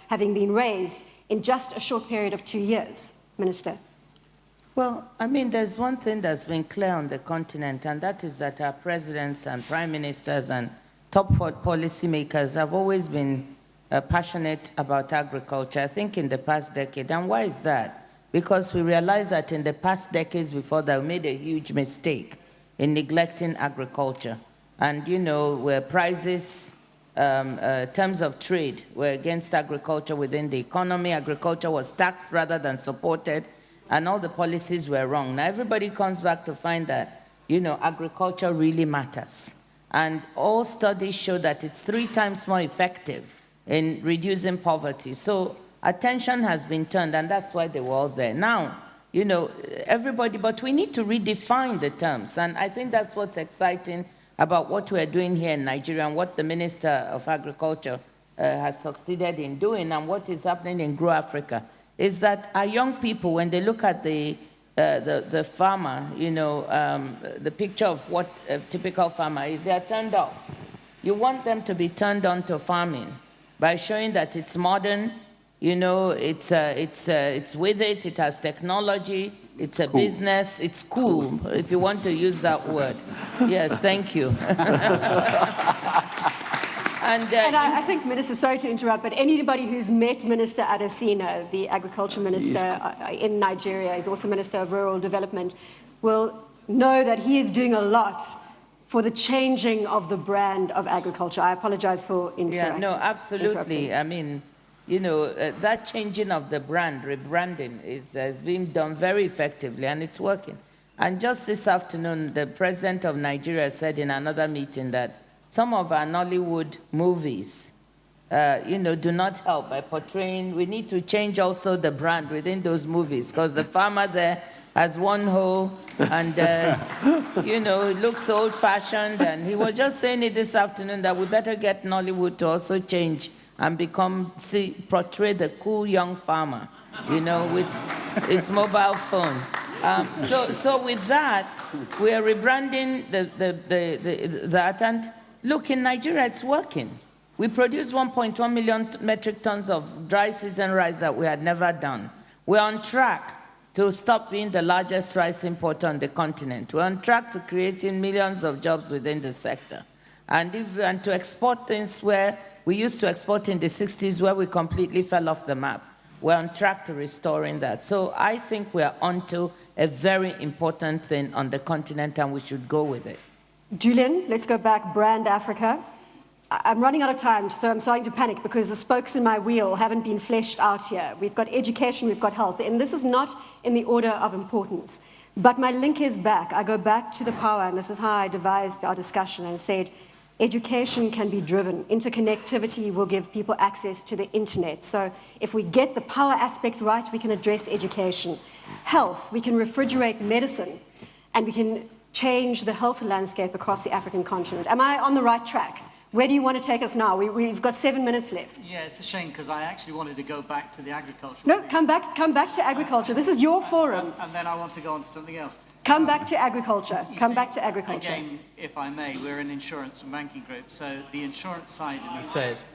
having been raised in just a short period of 2 years. Minister. Well, I mean, there's one thing that's been clear on the continent, and that is that our presidents and prime ministers and top policymakers have always been passionate about agriculture, I think, in the past decade. And why is that? Because we realized that in the past decades before that, we made a huge mistake in neglecting agriculture. And, where prices, terms of trade were against agriculture within the economy, agriculture was taxed rather than supported, and all the policies were wrong. Now everybody comes back to find that, agriculture really matters. And all studies show that it's 3 times more effective in reducing poverty. So attention has been turned, and that's why they were all there. Now, everybody, but we need to redefine the terms. And I think that's what's exciting about what we're doing here in Nigeria and what the Minister of Agriculture has succeeded in doing, and what is happening in Grow Africa, is that our young people, when they look at the farmer, the picture of what a typical farmer is, they are turned off. You want them to be turned on to farming by showing that it's modern, it's with it, it has technology, it's a business, it's cool, if you want to use that word. Yes, thank you. And I think, Minister, sorry to interrupt, but anybody who's met Minister Adesina, the Agriculture Minister in Nigeria, is also Minister of Rural Development, will know that he is doing a lot for the changing of the brand of agriculture. I apologize for interrupting. Yeah, no, absolutely. I mean, that changing of the brand, rebranding, has been done very effectively, and it's working. And just this afternoon, the President of Nigeria said in another meeting that some of our Nollywood movies, do not help by portraying. We need to change also the brand within those movies, because the farmer there has one hoe and, it looks old-fashioned. And he was just saying it this afternoon that we better get Nollywood to also change and portray the cool young farmer, with its mobile phone. So with that, we are rebranding that, and look, in Nigeria, it's working. We produce 1.1 million metric tons of dry season rice that we had never done. We're on track to stop being the largest rice importer on the continent. We're on track to creating millions of jobs within the sector. And to export things where we used to export in the 60s, where we completely fell off the map. We're on track to restoring that. So I think we're onto a very important thing on the continent, and we should go with it. Julian, let's go back. Brand Africa. I'm running out of time, so I'm starting to panic because the spokes in my wheel haven't been fleshed out here. We've got education, we've got health, and this is not in the order of importance. But my link is back. I go back to the power, and this is how I devised our discussion and said, education can be driven. Interconnectivity will give people access to the internet. So if we get the power aspect right, we can address education. Health, we can refrigerate medicine, and we can change the health landscape across the African continent. Am I on the right track? Where do you want to take us now? We've got 7 minutes left. Yeah, it's a shame because I actually wanted to go back to the agriculture. No, come back to agriculture. This is your forum. And then I want to go on to something else. Come back to agriculture. Come back to agriculture. Again, if I may, we're an insurance and banking group, so the insurance side of me says...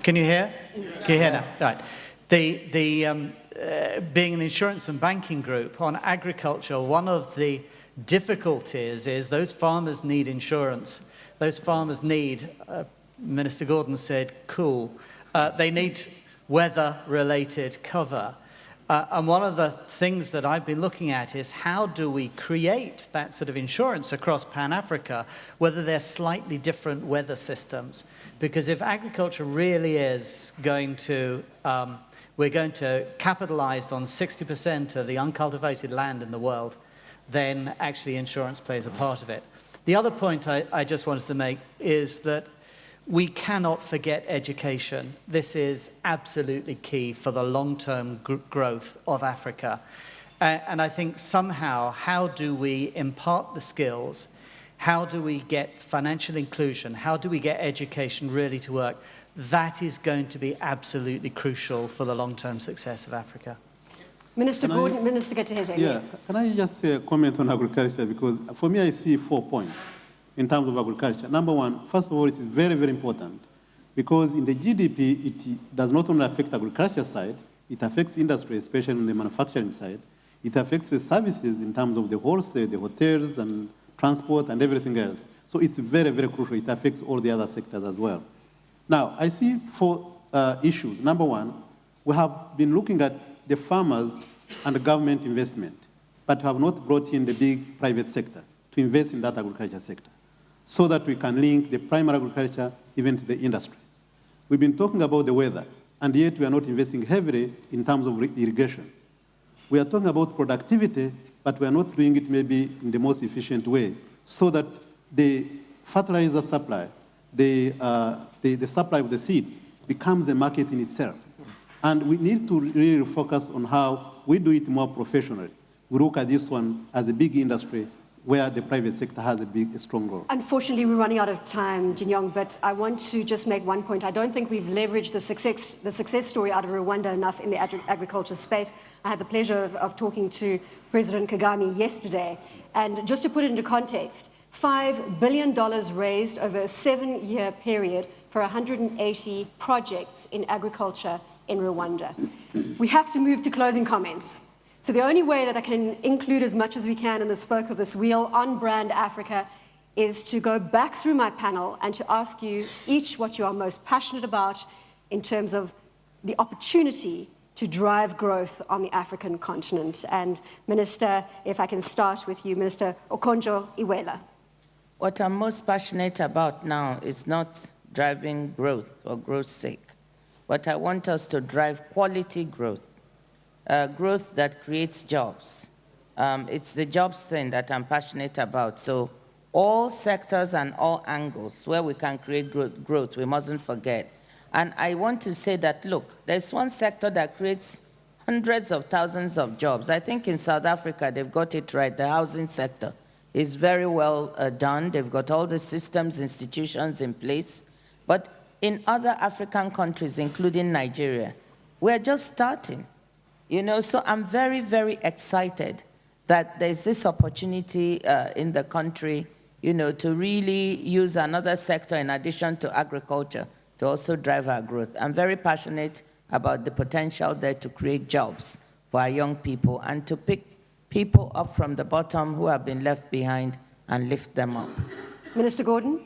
Can you hear? Can you hear now? Right. Being an insurance and banking group on agriculture, one of the difficulties is those farmers need insurance. Those farmers need, Minister Gordhan said, cool. They need weather-related cover. And one of the things that I've been looking at is how do we create that sort of insurance across Pan-Africa, whether they're slightly different weather systems. Because if agriculture really is going to, we're going to capitalize on 60% of the uncultivated land in the world, then actually insurance plays a part of it. The other point I just wanted to make is that we cannot forget education. This is absolutely key for the long-term growth of Africa. And I think somehow, how do we impart the skills? How do we get financial inclusion? How do we get education really to work? That is going to be absolutely crucial for the long-term success of Africa. Minister Gordhan, Minister Gatete, yes. Can I just comment on agriculture? Because for me, I see 4 points in terms of agriculture. Number one, first of all, it is very, very important because in the GDP, it does not only affect agriculture side, it affects industry, especially on the manufacturing side. It affects the services in terms of the wholesale, the hotels and transport and everything else. So it's very, very crucial. It affects all the other sectors as well. Now, I see 4 issues. Number one, we have been looking at the farmers and the government investment, but have not brought in the big private sector to invest in that agriculture sector so that we can link the primary agriculture even to the industry. We've been talking about the weather, and yet we are not investing heavily in terms of irrigation. We are talking about productivity, but we are not doing it maybe in the most efficient way so that the fertilizer supply, the supply of the seeds becomes a market in itself. And we need to really focus on how we do it more professionally. We look at this one as a big industry where the private sector has a strong role. Unfortunately, we're running out of time, Jin-Yong, but I want to just make one point. I don't think we've leveraged the success story out of Rwanda enough in the agriculture space. I had the pleasure of talking to President Kagame yesterday, and just to put it into context, $5 billion raised over a 7-year period for 180 projects in agriculture in Rwanda. We have to move to closing comments. So the only way that I can include as much as we can in the spoke of this wheel on brand Africa is to go back through my panel and to ask you each what you are most passionate about in terms of the opportunity to drive growth on the African continent. And Minister, if I can start with you, Minister Okonjo-Iweala. What I'm most passionate about now is not driving growth for growth's sake, but I want us to drive quality growth. Growth that creates jobs. It's the jobs thing that I'm passionate about. So all sectors and all angles where we can create growth, we mustn't forget. And I want to say that, look, there's one sector that creates hundreds of thousands of jobs. I think in South Africa, they've got it right. The housing sector is very well done. They've got all the systems, institutions in place. But in other African countries, including Nigeria, we're just starting. You know, so I'm very, very excited that there's this opportunity in the country, you know, to really use another sector in addition to agriculture to also drive our growth. I'm very passionate about the potential there to create jobs for our young people and to pick people up from the bottom who have been left behind and lift them up. Minister Gordhan?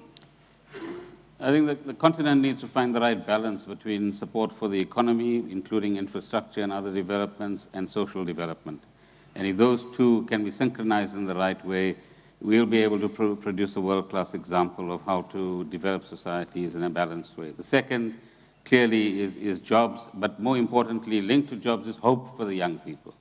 I think that the continent needs to find the right balance between support for the economy, including infrastructure and other developments, and social development. And if those two can be synchronized in the right way, we'll be able to produce a world-class example of how to develop societies in a balanced way. The second, clearly, is jobs, but more importantly, linked to jobs is hope for the young people.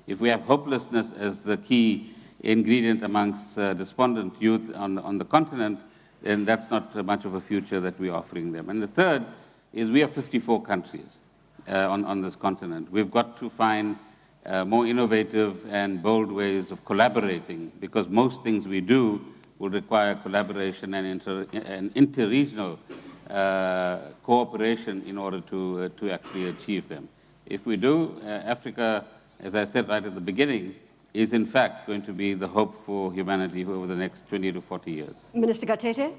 If we have hopelessness as the key ingredient amongst despondent youth on the continent, then that's not much of a future that we're offering them. And the third is we have 54 countries on this continent. We've got to find more innovative and bold ways of collaborating, because most things we do will require collaboration and interregional cooperation in order to actually achieve them. If we do, Africa, as I said right at the beginning, is in fact going to be the hope for humanity over the next 20 to 40 years. Minister Gatete?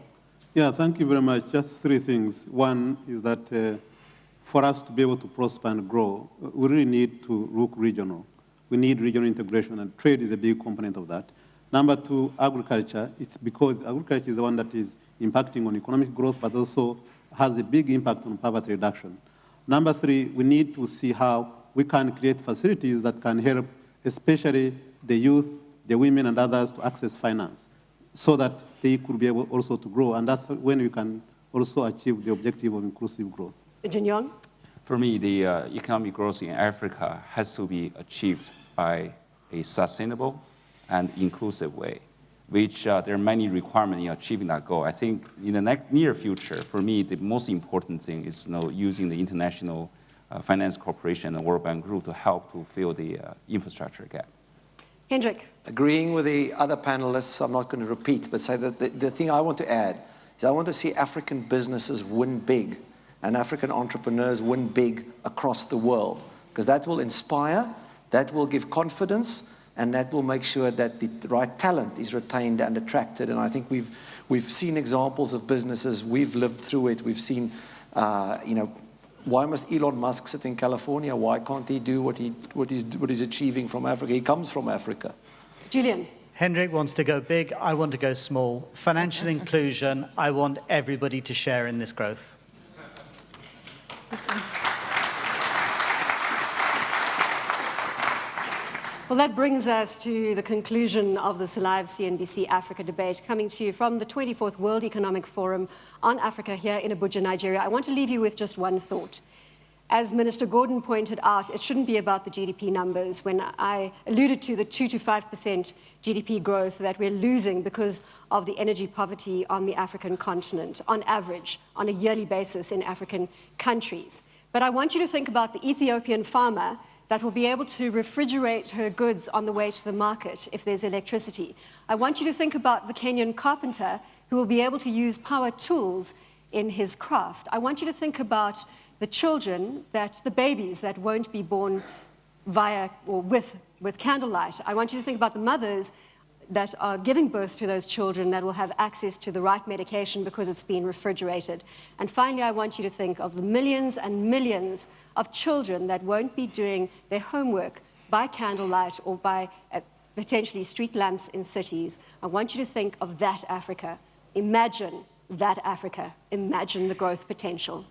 Yeah, thank you very much. Just three things. One is that for us to be able to prosper and grow, we really need to look regional. We need regional integration, and trade is a big component of that. Number two, agriculture. It's because agriculture is the one that is impacting on economic growth, but also has a big impact on poverty reduction. Number three, we need to see how we can create facilities that can help, especially the youth, the women, and others to access finance, so that they could be able also to grow. And that's when we can also achieve the objective of inclusive growth. Jin-Yong? For me, the economic growth in Africa has to be achieved by a sustainable and inclusive way, which there are many requirements in achieving that goal. I think in the near future, for me, the most important thing is using the international finance corporation and World Bank Group to help to fill the infrastructure gap. Hendrik? Agreeing with the other panelists, I'm not going to repeat, but say that the thing I want to add is I want to see African businesses win big and African entrepreneurs win big across the world, because that will inspire, that will give confidence, and that will make sure that the right talent is retained and attracted. And I think we've seen examples of businesses, we've lived through it, we've seen, why must Elon Musk sit in California? Why can't he do what he's achieving from Africa? He comes from Africa. Julian? Hendrik wants to go big, I want to go small. Financial inclusion, I want everybody to share in this growth. Well, that brings us to the conclusion of this live CNBC Africa debate, coming to you from the 24th World Economic Forum on Africa here in Abuja, Nigeria. I want to leave you with just one thought. As Minister Gordhan pointed out, it shouldn't be about the GDP numbers. When I alluded to the 2 to 5% GDP growth that we're losing because of the energy poverty on the African continent, on average, on a yearly basis in African countries. But I want you to think about the Ethiopian farmer that will be able to refrigerate her goods on the way to the market if there's electricity. I want you to think about the Kenyan carpenter who will be able to use power tools in his craft. I want you to think about the children, the babies that won't be born via or with candlelight. I want you to think about the mothers that are giving birth to those children that will have access to the right medication because it's been refrigerated. And finally, I want you to think of the millions and millions of children that won't be doing their homework by candlelight or by potentially street lamps in cities. I want you to think of that Africa. Imagine that Africa. Imagine the growth potential.